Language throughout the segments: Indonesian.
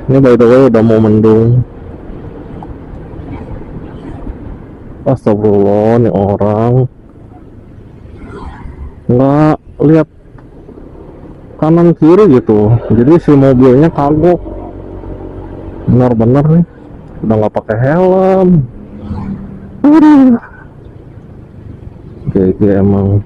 Ini by the way udah mau mendung. Astagfirullah, nih orang nggak lihat kanan kiri gitu. Jadi si mobilnya kagok. Benar-benar nih, udah nggak pakai helm. Aduh, GG emang.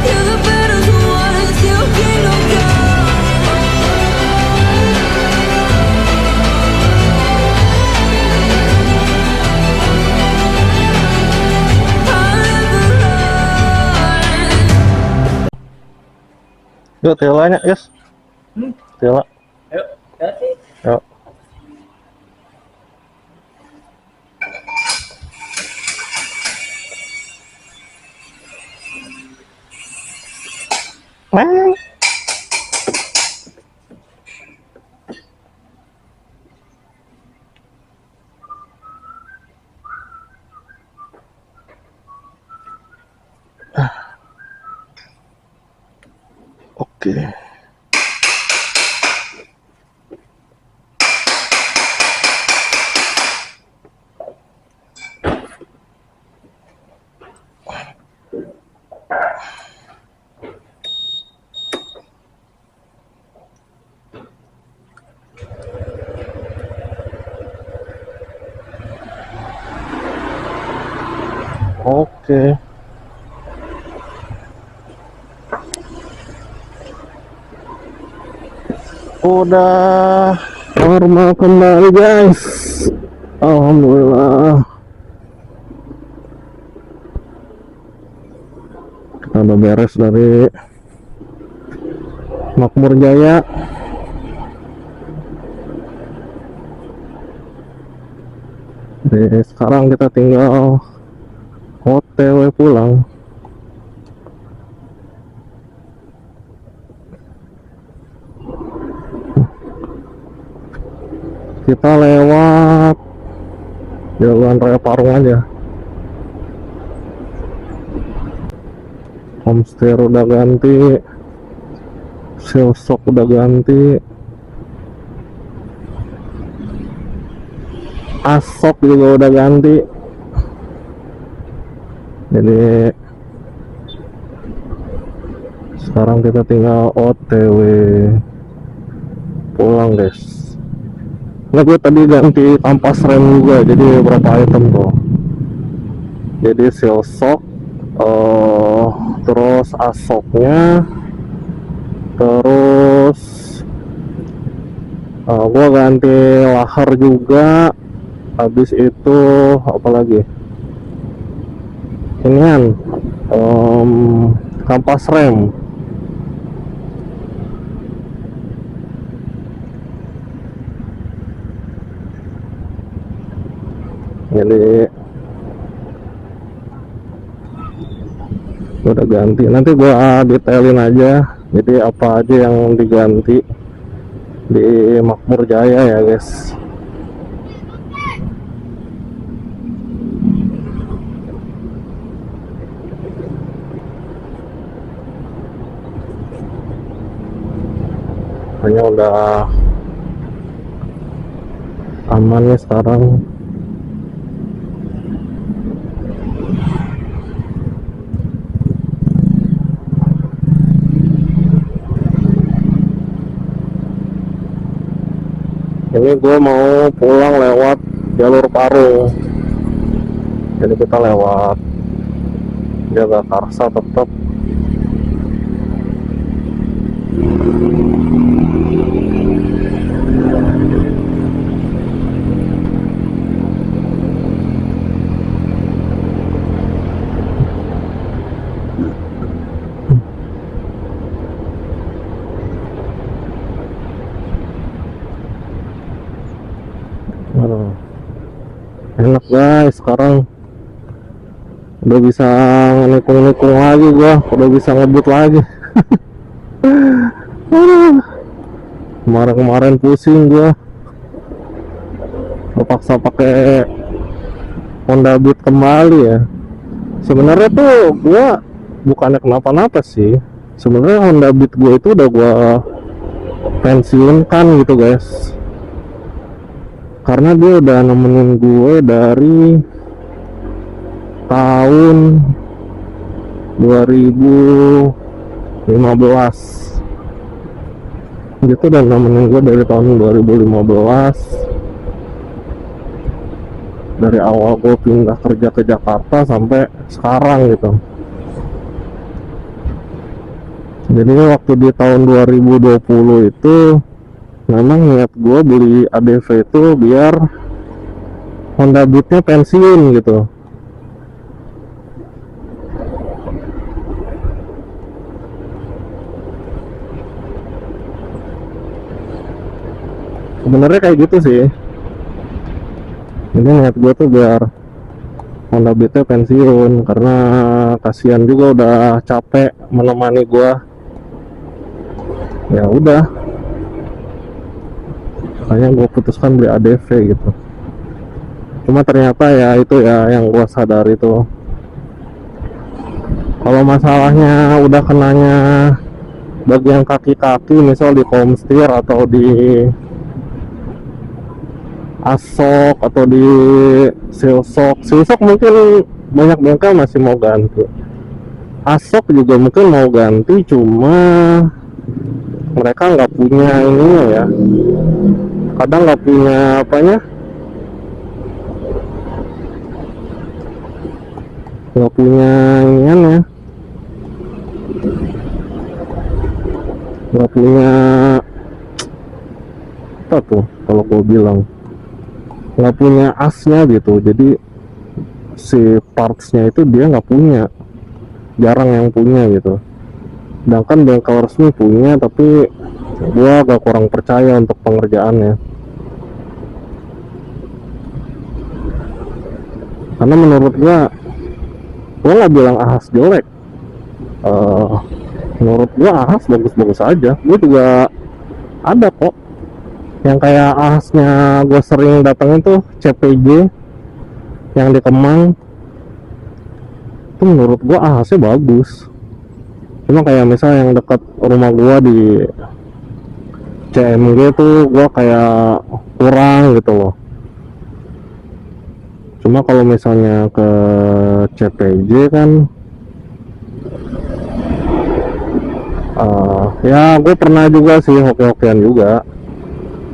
You're the battles won, it's your kingdom come. I'll never run. Yuk telanya, yes. Tela. Ayo, hati. Yuk. Meng. Oke. Oke. Udah normal kembali guys. Alhamdulillah. Kita udah beres dari Makmur Jaya. Jadi sekarang kita tinggal OTW pulang. Kita lewat Jalan Raya Parung aja. Homestay udah ganti, Silsok udah ganti, Asok juga udah ganti. Jadi sekarang kita tinggal OTW pulang guys. Nah, gue tadi ganti kampas rem juga, jadi berapa item tuh. Jadi Silsok, terus Asoknya, terus gue ganti lahar juga. Habis itu apa lagi? Inian, kampas rem. Jadi udah ganti, nanti gua detailin aja jadi apa aja yang diganti di Makmur Jaya ya guys. Hanya udah aman nih sekarang. Ini gue mau pulang lewat jalur Parung, jadi kita lewat Jagakarsa tetap. Enak guys, sekarang udah bisa nikung-nikung lagi, gua udah bisa ngebut lagi. Kemarin-kemarin pusing gua, terpaksa pakai Honda Beat kembali ya. Sebenarnya tuh gua bukannya kenapa-napa sih. Sebenarnya Honda Beat gue itu udah gua pensiunkan gitu guys, karena dia udah nemenin gue dari tahun 2015. Gitu, udah nemenin gue dari tahun 2015, dari awal gue pindah kerja ke Jakarta sampai sekarang gitu. Jadi waktu di tahun 2020 itu memang niat gue beli ADV itu biar Honda Beat-nya pensiun gitu. Sebenarnya kayak gitu sih. Ini niat gue tuh biar Honda Beat-nya pensiun, karena kasihan juga udah capek menemani gue. Ya udah, makanya gue putuskan beli ADV gitu. Cuma ternyata ya itu ya yang gue sadari tuh, kalau masalahnya udah kenanya bagian kaki-kaki, misal di komstir atau di asok atau di silsok mungkin banyak bengkel masih mau ganti, asok juga mungkin mau ganti, cuma mereka nggak punya ininya ya, kadang nggak punya apanya, nggak punya inian ya, nggak punya apa tuh kalau gue bilang, nggak punya asnya gitu. Jadi si partsnya itu dia nggak punya, jarang yang punya gitu. Sedangkan bengkel resmi punya, tapi gua agak kurang percaya untuk pengerjaannya, karena menurut gua nggak bilang ahas jelek. Menurut gua ahas bagus-bagus aja. Gua juga ada kok yang kayak ahasnya gua sering datengin tuh, CPJ yang di Kemang. Itu menurut gua ahasnya bagus. Cuma kayak misalnya yang dekat rumah gua di CMG tuh gua kayak kurang gitu loh. Cuma kalau misalnya ke CPJ kan ya gue pernah juga sih hoki-hokian juga,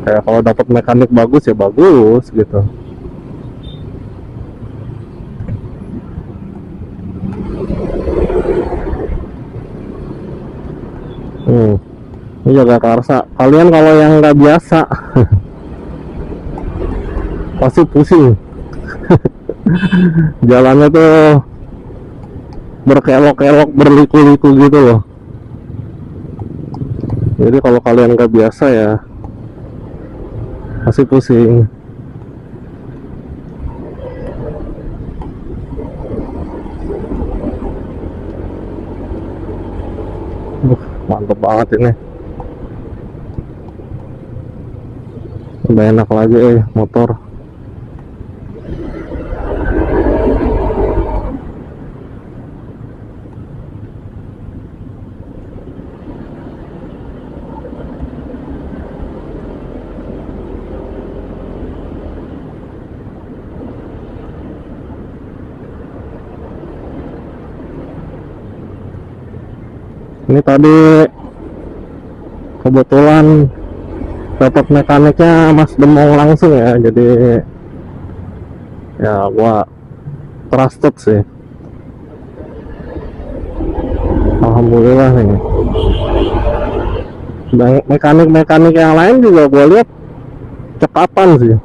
kayak kalau dapat mekanik bagus ya bagus gitu. Ini jaga karsa. Kalian kalau yang nggak biasa pasti pusing. Jalannya tuh berkelok-kelok, berliku-liku gitu loh. Jadi kalau kalian nggak biasa ya pasti pusing. Mantep banget ini. Udah enak lagi motor. Ini tadi kebetulan dapat mekaniknya Mas Demong langsung ya, jadi ya gua trusted sih. Alhamdulillah nih. Dan mekanik-mekanik yang lain juga gua lihat cekapan sih,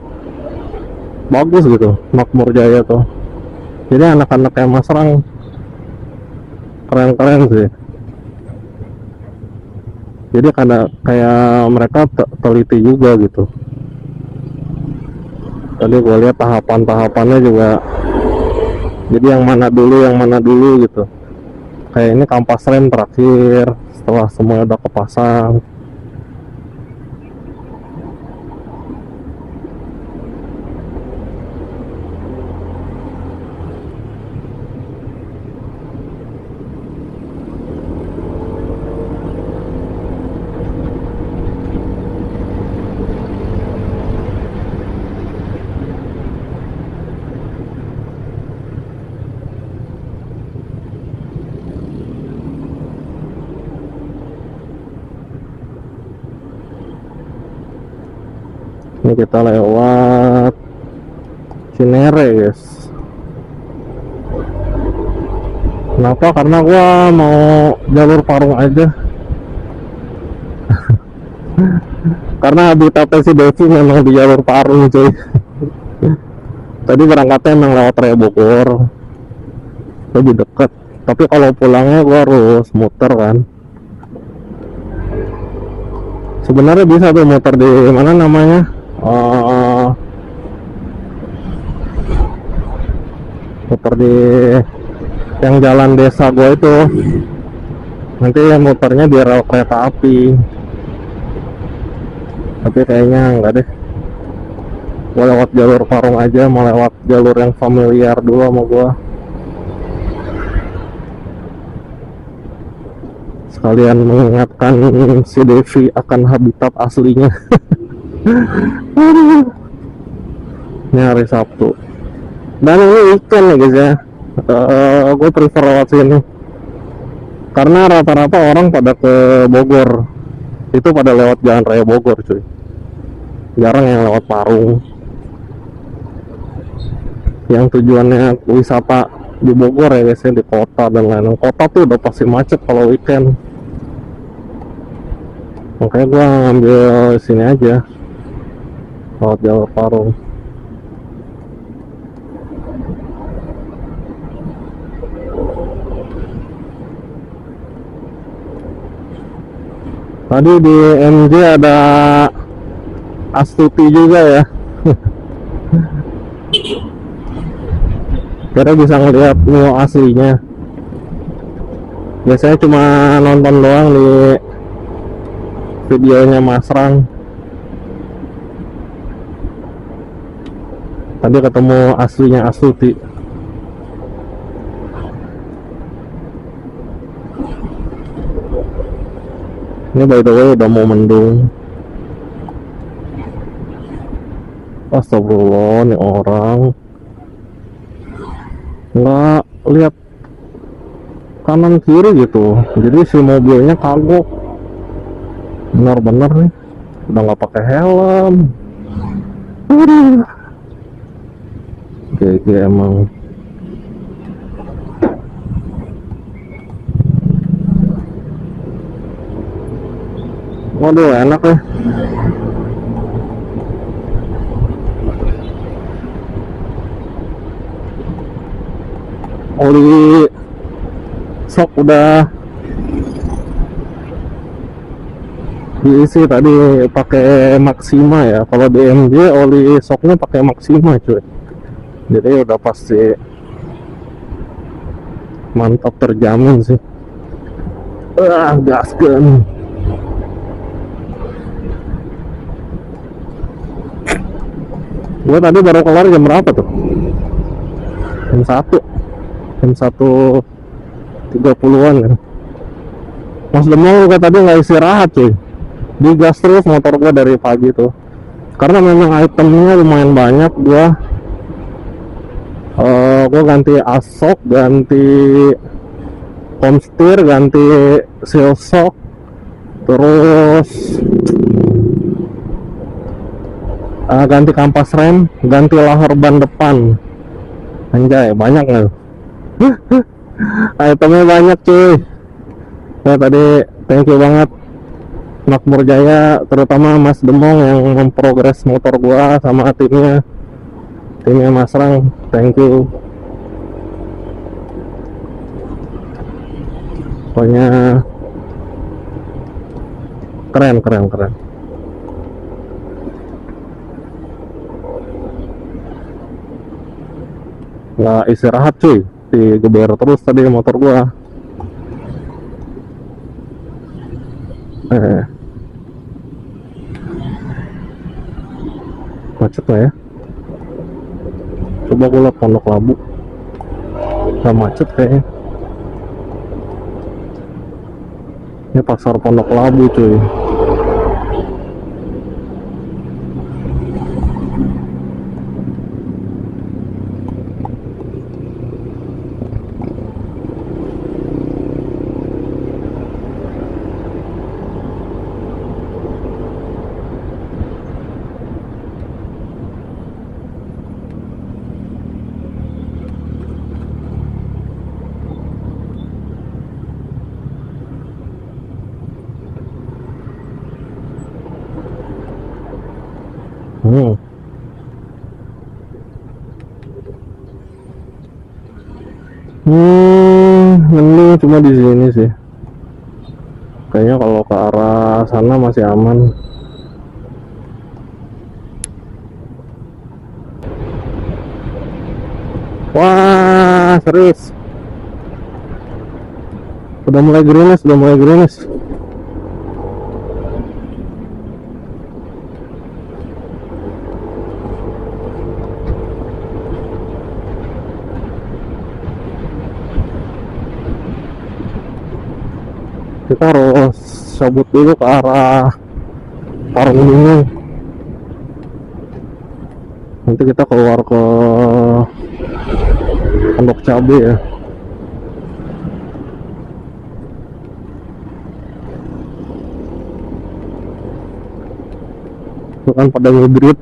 bagus gitu, Makmur Jaya tuh. Jadi anak-anak kayak Mas Rang keren-keren sih. Jadi karena kayak mereka teliti juga gitu. Tadi gue lihat tahapan-tahapannya juga, jadi yang mana dulu gitu. Kayak ini kampas rem terakhir setelah semua udah kepasang. Ini kita lewat Cinere guys. Kenapa? Karena gua mau jalur Parung aja. Karena habitatnya si Devi memang di jalur Parung cuy. Tadi berangkatnya emang lewat Raya Bogor, lebih deket. Tapi kalau pulangnya gua harus muter kan. Sebenarnya bisa tuh muter di mana namanya, muter di yang jalan desa gua itu. Nanti muternya di rel kereta api. Tapi kayaknya enggak deh. Gua lewat jalur Parung aja, mau lewat jalur yang familiar dulu sama gua. Sekalian mengingatkan si Devi akan habitat aslinya. Aduh. Ini hari Sabtu. Dan ini weekend ya guys ya. Gue prefer lewat sini. Karena rata-rata orang pada ke Bogor. Itu pada lewat Jalan Raya Bogor cuy. Jarang yang lewat Parung. Yang tujuannya wisata di Bogor ya guys ya, di kota dan lain-lain. Kota tuh udah pasti macet kalau weekend. Makanya gua ngambil sini aja, lewat jalur Parung. Tadi di MJ ada Astuti juga ya. Kira bisa ngeliat Mio aslinya. Biasanya cuma nonton doang di videonya Mas Rang. Tadi ketemu aslinya Astuti. Ini by the way udah mau mendung. Astagfirullah, nih orang nggak lihat kanan kiri gitu. Jadi si mobilnya kagok. Bener-bener nih, udah nggak pakai helm. Aduh. GG emang. Waduh, enak ya. Oli sok udah diisi tadi pakai Maxima ya. Kalau di MJ oli soknya pakai Maxima cuy. Jadi udah pasti mantap, terjamin sih. Gaskeun. Gue tadi baru kelar jam berapa tuh? Jam 1.30-an kan. Mas Demong gue tadi nggak istirahat cuy. Digas terus motor gue dari pagi tuh. Karena memang itemnya lumayan banyak. Gue ganti asok, ganti komstir, ganti seal shock, terus ganti kampas rem, ganti lahar ban depan. Anjay, banyak nggak? Itemnya banyak cuy. Ya tadi thank you banget Makmur Jaya, terutama Mas Demong yang memprogres motor gua sama timnya Mas Rang. Thank you. Pokoknya keren. Nggak istirahat cuy, digeber terus tadi motor gua. Macet lah ya. Coba gue liat Pondok Labu, nggak macet kayaknya. Ini pasar Pondok Labu cuy. Mending cuma di sini sih. Kayaknya kalau ke arah sana masih aman. Wah, serius. Udah mulai gerimis, udah mulai gerimis. Kita harus cabut dulu ke arah Parung Bingung. Nanti kita keluar ke Pondok Cabe ya. Itu kan pada ngibrit.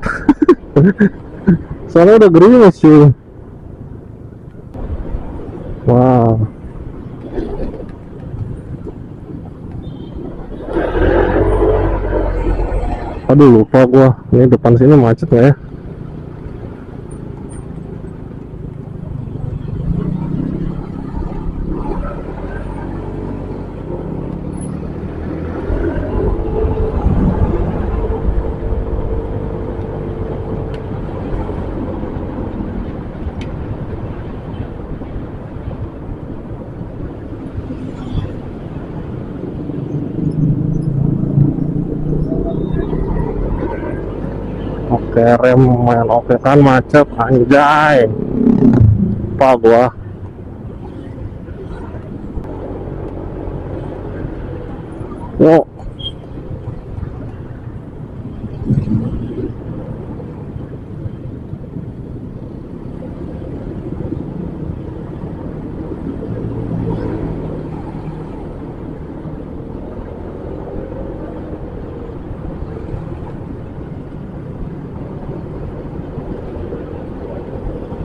Soalnya udah gerimis cuy. Wow. Aduh, lupa gua. Ini depan sini macet nggak ya? Oke, rem lumayan oke kan, macet anjay. Lupa gua. Yuk.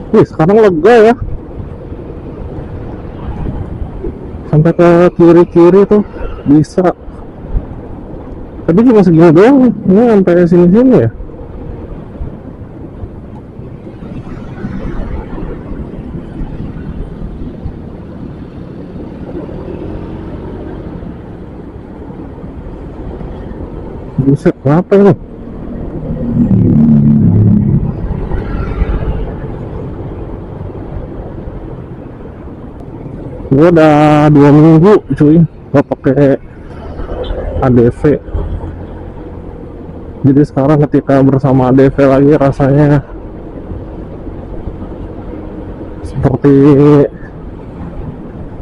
Wih, sekarang lega ya. Sampai ke kiri-kiri tuh bisa. Tadi cuma segini doang. Ini sampai sini-sini ya. Buset, kenapa ini? Gue udah 2 minggu cuy gak pakai ADV. Jadi sekarang ketika bersama ADV lagi rasanya seperti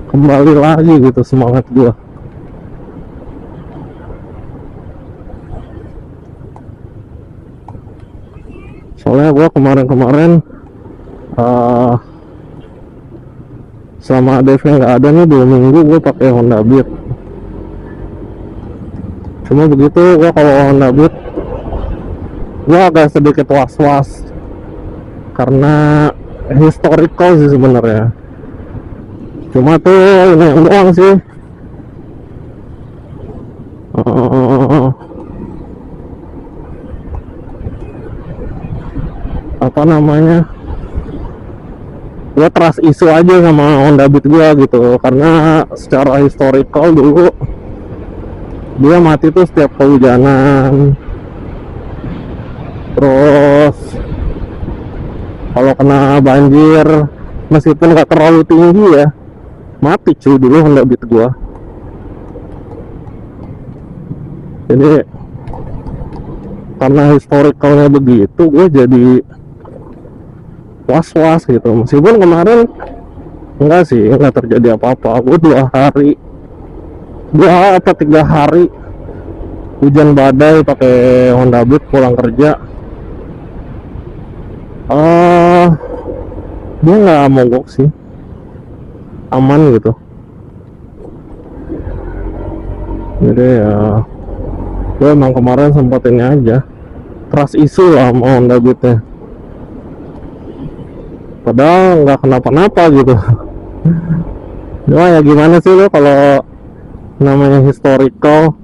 kembali lagi gitu semangat gue. Soalnya gue kemarin-kemarin selama ADV nggak ada nih 2 minggu gue pakai Honda Beat. Cuma begitu gue kalau Honda Beat gue agak sedikit was-was karena historical sih sebenarnya. Cuma tuh ini yang doang sih. Apa namanya? Gue trust isu aja sama Honda Beat gue gitu, karena secara historical dulu dia mati tuh setiap kehujanan. Terus kalau kena banjir meskipun gak terlalu tinggi ya mati cuy dulu Honda Beat gue. Jadi karena historicalnya begitu gue jadi was-was gitu. Meskipun kemarin enggak sih, enggak terjadi apa-apa. Gue 2 atau 3 hari hujan badai pakai Honda Beat pulang kerja. Dia nggak mogok sih, aman gitu. Jadi ya gue emang kemarin sempat ini aja trust isu lah sama Honda Beatnya, padahal nggak kenapa-napa gitu. Cuma ya gimana sih lo kalau namanya historical,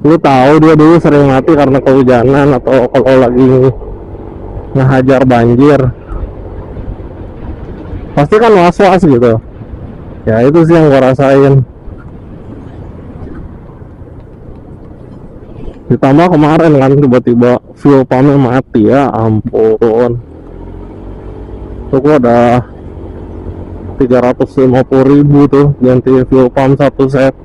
lu tahu dia dulu sering mati karena kehujanan atau kalau lagi ngehajar banjir, pasti kan was-was gitu. Ya itu sih yang gua rasain. Ditambah kemarin kan tiba-tiba fuel pumpnya mati, ya ampun. Tuh gua udah 350.000 tuh ganti fuel pump satu set.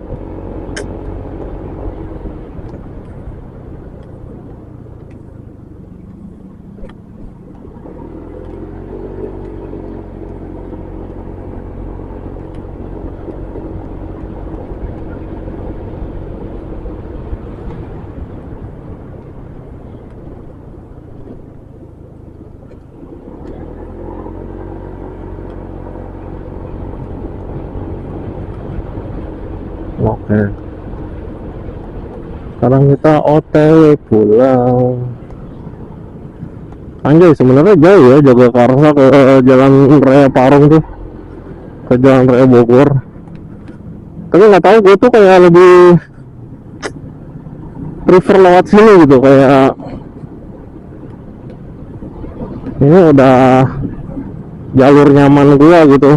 Oke, sekarang kita OTW pulang. Anjay, sebenarnya jauh ya Jagakarsa ke Jalan Raya Parung tuh, ke Jalan Raya Bogor. Tapi nggak tahu, gue tuh kayak lebih prefer lewat sini gitu, kayak ini udah jalur nyaman gue gitu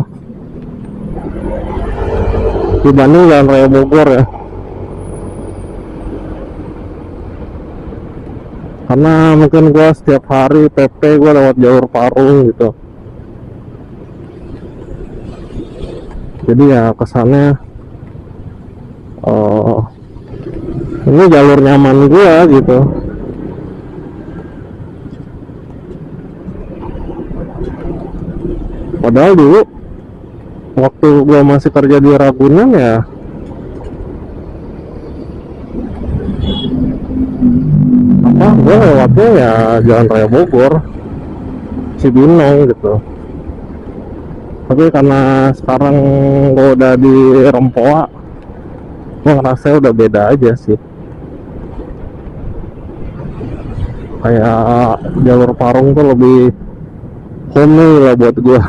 dibanding Jalan Raya Bogor ya. Karena mungkin gue setiap hari PP gue lewat jalur Parung gitu, jadi ya kesannya ini jalur nyaman gue gitu. Padahal dulu waktu gue masih kerja di Ragunan ya, apa gue lewatnya ya Jalan Raya Bogor, Cibinong gitu. Tapi karena sekarang gue udah di Rempoa, gue ngerasa udah beda aja sih. Kayak jalur Parung tuh lebih homey lah buat gue.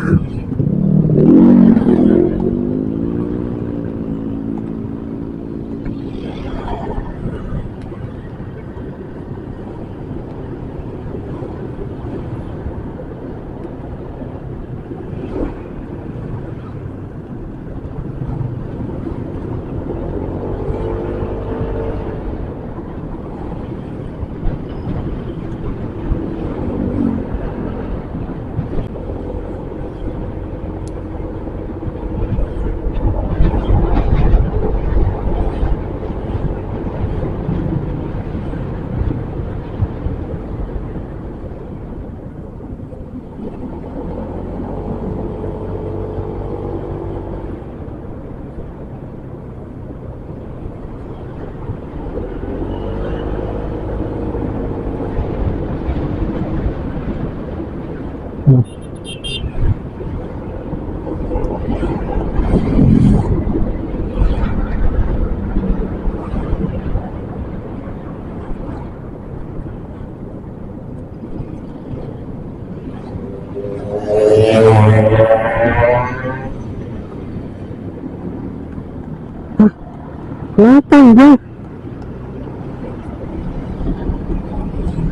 Kenapa ya?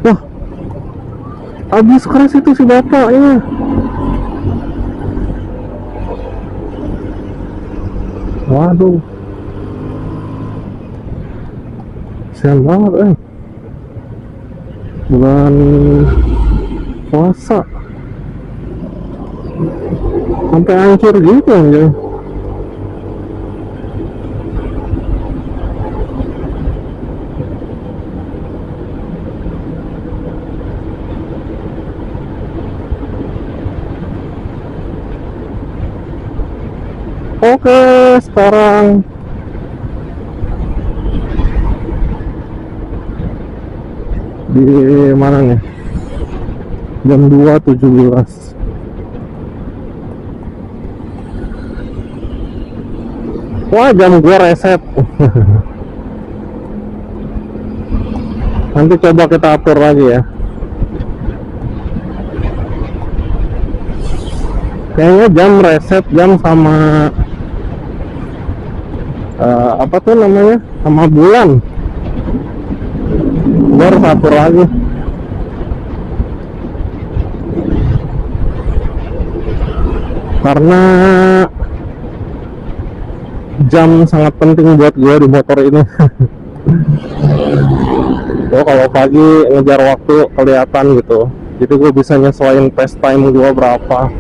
Wah, habis keras itu si bapaknya. Waduh, kasihan banget bulan puasa sampai hancur gitu aja. Oke, sekarang di mana nih? Jam 2.17. Wah, jam gua reset. Nanti coba kita atur lagi ya. Kayaknya jam reset, jam sama apa tuh namanya, sama bulan. Gua harus atur lagi. Karena jam sangat penting buat gue di motor ini. Gue kalau pagi ngejar waktu kelihatan gitu, jadi gue bisa nyesuaiin pace time gue berapa.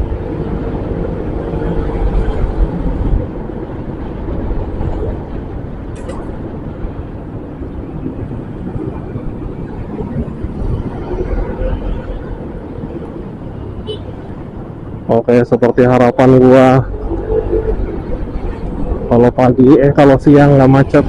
Oke, seperti harapan gua, kalau pagi kalau siang nggak macet.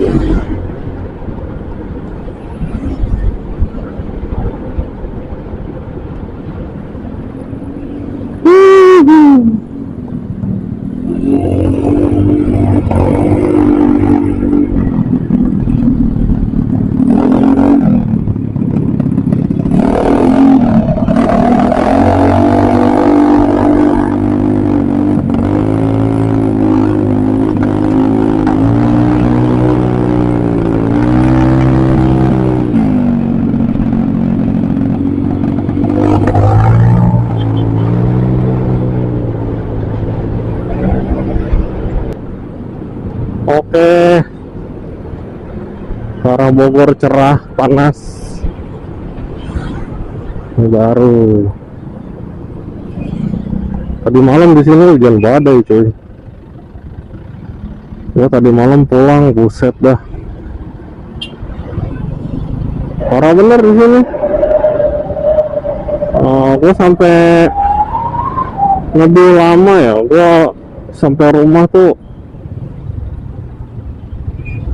Oke, arah Bogor cerah, panas. Ini baru. Tadi malam di sini hujan badai, cuy. Gua tadi malam pulang, buset dah. Parah bener di sini. Gua sampai lebih lama ya. Gua sampai rumah tuh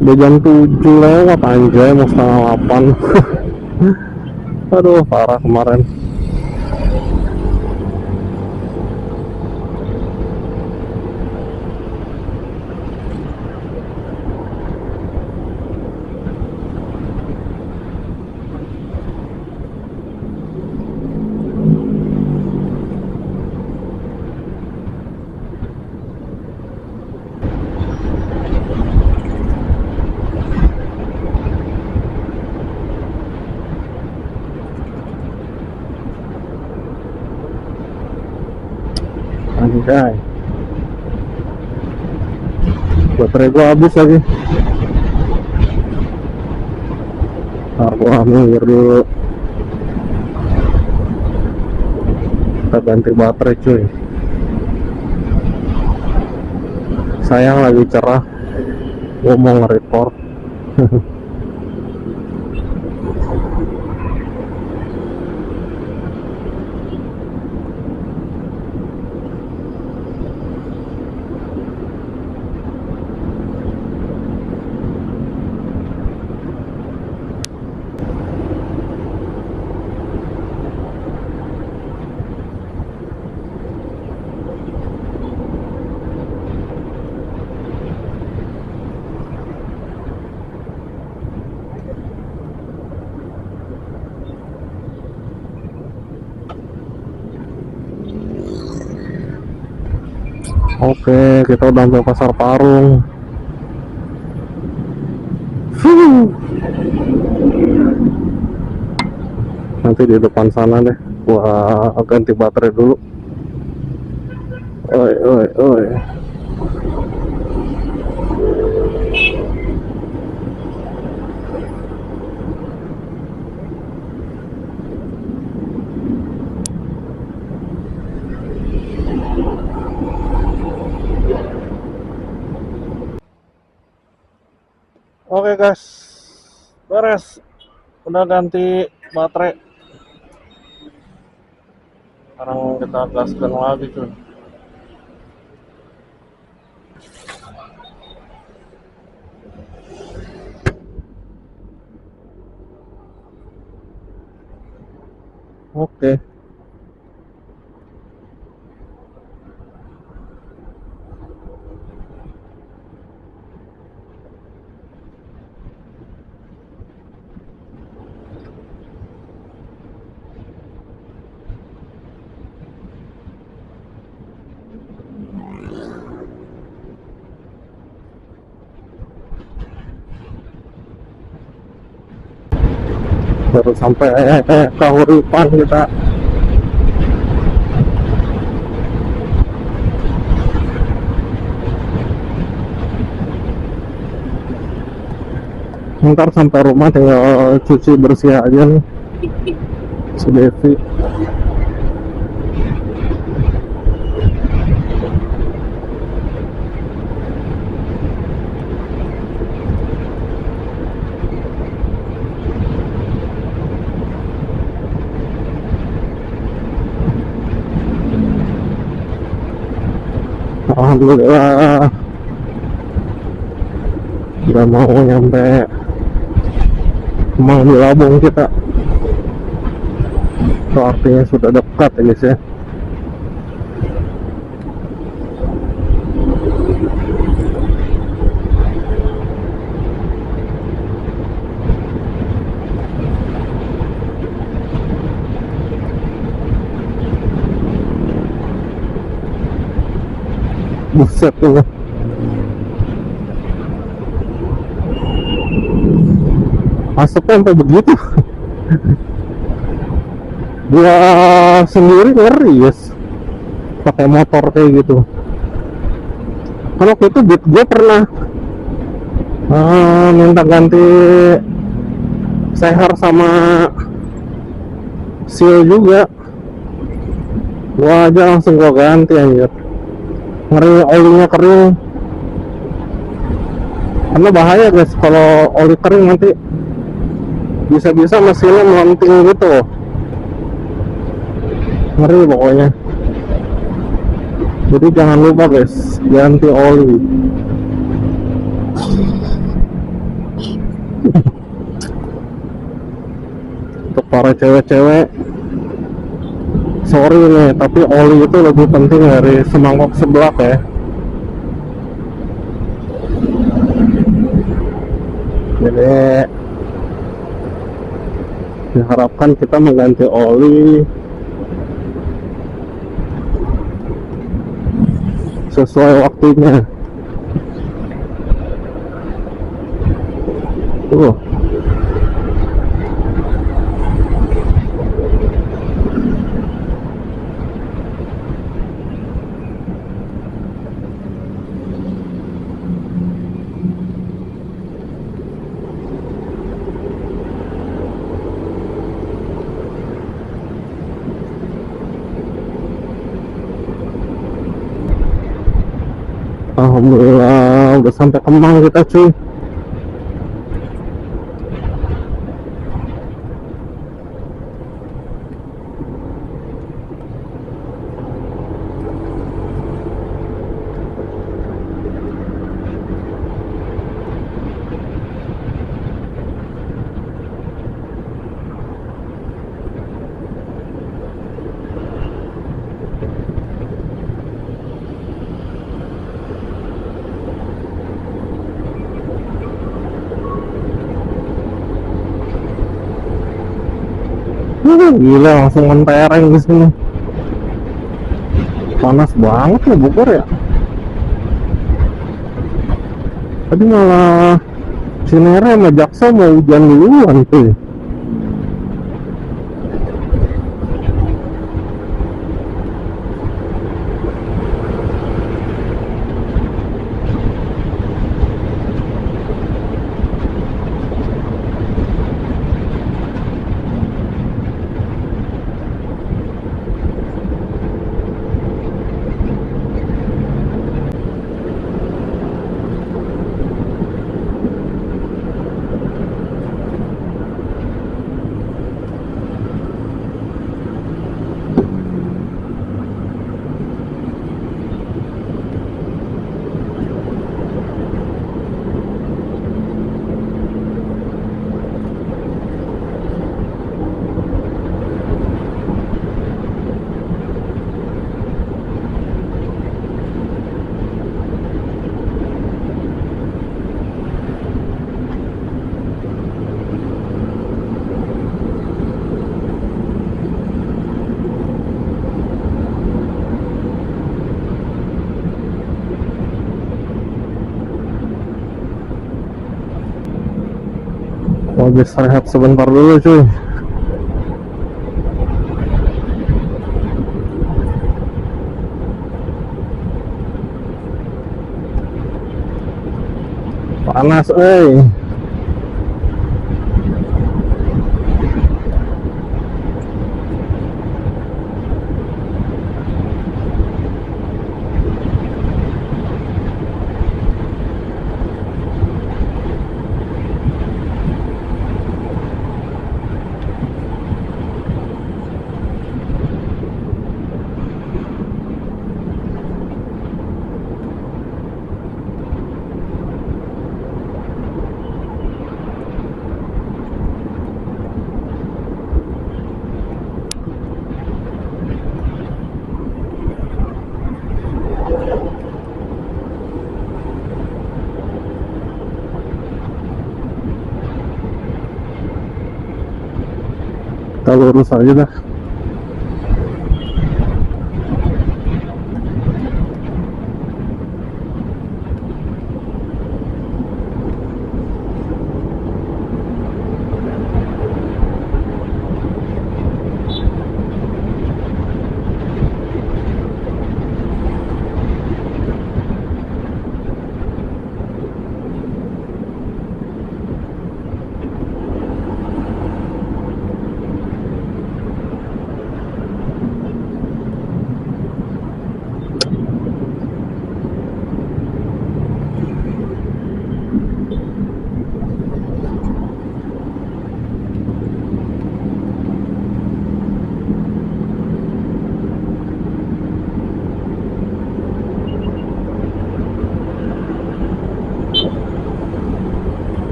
udah jam 7 lewat, anjay, mau setengah 8. Aduh, parah kemarin. Anjay, baterai gua habis lagi. Gua minggir dulu, kita ganti baterai, cuy. Sayang lagi cerah, gua mau nge-record. Oke, kita udah sampai Pasar Parung. Nanti di depan sana deh, gua ganti baterai dulu. Oi, oi, oi. Oke guys, beres, udah ganti baterai. Sekarang kita gaskan lagi, cuy. Oke. Baru sampai Kahuripan kita. Ntar sampai rumah tinggal cuci bersih aja nih si Devi. Alhamdulillah udah mau nyampe Kemang di Labong kita. Itu artinya sudah dekat ya guys ya. Buset tuh, asapnya sampai begitu. Gua sendiri ngeri yes pakai motor kayak gitu. Kalau waktu itu beat gue pernah minta ganti seher sama seal juga. Gua aja langsung gua ganti anjir. Ngeri olinya kering. Karena bahaya guys kalau oli kering, nanti bisa-bisa mesinnya melenting gitu. Ngeri pokoknya. Jadi jangan lupa guys, ganti oli. Untuk para cewek-cewek, sorry nih, tapi oli itu lebih penting dari semangkok seblak ya. Jadi diharapkan kita mengganti oli sesuai waktunya. Alhamdulillah udah sampai Kemang kita cuy. Gila langsung mentereng di sini. Panas banget ya Bogor ya. Tadi malah Cinere sama Jaksa mau hujan duluan tuh. Mau rehat sebentar dulu cuy. Panas lurus aja dah.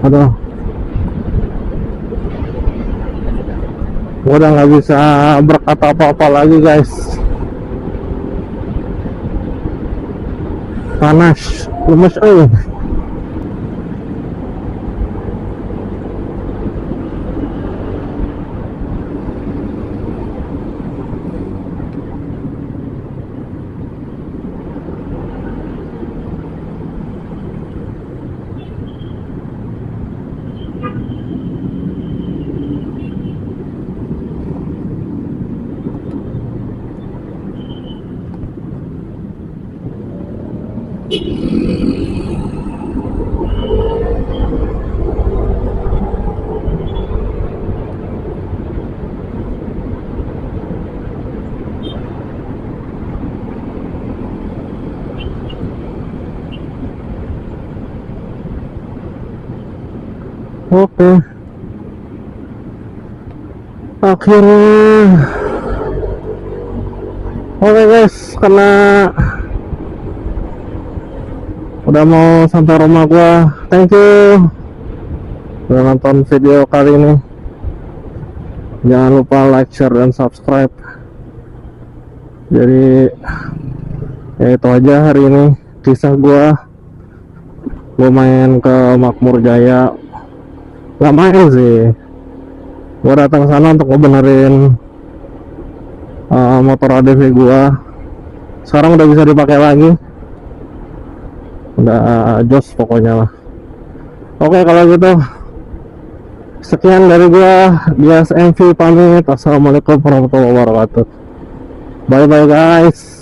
Aduh, gua udah nggak bisa berkata apa-apa lagi guys. Panas, lemes Oke, akhirnya oke guys, karena udah mau sampai rumah gua. Thank you udah nonton video kali ini. Jangan lupa like, share, dan subscribe. Jadi ya itu aja hari ini kisah gua main ke Makmur Jaya. Gak main sih, gua datang sana untuk ngebenerin motor ADV gua. Sekarang udah bisa dipakai lagi, udah jos pokoknya lah. Oke, kalau gitu sekian dari gua, Dias MV pamit. Assalamualaikum warahmatullahi wabarakatuh. Bye bye guys.